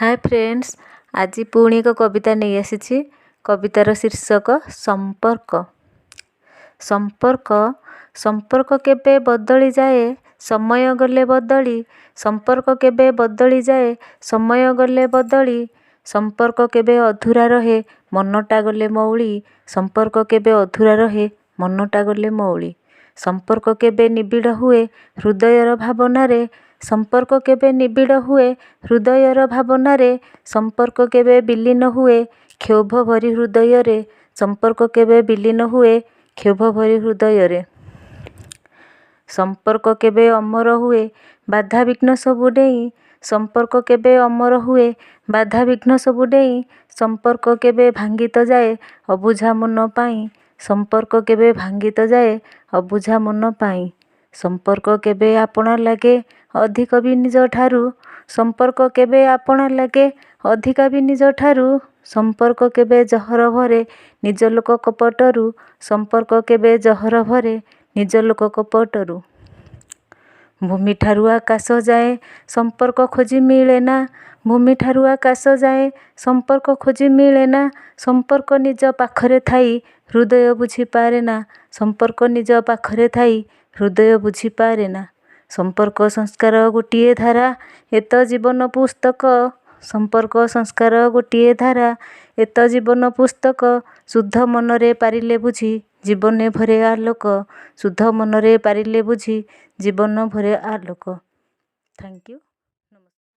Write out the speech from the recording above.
Hi friends, आज पुणी एक कविता नहीं आसी। कवितार शीर्षक संपर्क। संपर्क संपर्क केबे बदली जाए समय गले बदली। संपर्क केबे बदली जाए समय गले बदली। संपर्क केबे अधूरा रहे मनटा गले मौली। संपर्क केबे अधूरा रहे मनटा गले मौली। संपर्क केबे निबिड़ हुए हृदयर भावनारे। संपर्क केबे निबिड़ हुए हृदयर भावनारे। संपर्क केबे विलीन हुए क्षोभ भरी हृदय रे। संपर्क केबे विलीन हुए क्षोभ भरी हृदय रे। संपर्क केबे अमर हुए बाधा विघ्न सबु डेई। संपर्क केबे अमर हुए बाधा विघ्न सबु डेई। संपर्क केबे भांगी तो जाए अबुझा मन पाई। संपर्क केबे भांगी तो जाए अबुझा मन पाई। संपर्क केबे आपना लागे अधिक भी निज ठारू। संपर्क केबे आपना लागे अधिका भी निज ठारू। संपर्क केबे जहर भरे निज लोक कपटरू। संपर्क केबे जहर भरे निज लोक कपटरू। भूमि ठारू आकाश जाए संपर्क खोजी मिले ना। भूमि ठारू आकाश जाए संपर्क खोजी मिले ना। संपर्क निज पाखरे थाई हृदय बुझी पारे ना। संपर्क निज पाखरे थाई हृदय बुझी पारे ना। संपर्क संस्कार गोटिए धारा एत जीवन पुस्तक। संपर्क संस्कार गोटिए धारा एत जीवन पुस्तक। शुद्ध मनरे पारिले बुझी जीवन भरे आलोक। शुद्ध मनरे पारिले बुझी जीवन भरे आलोक। Thank you.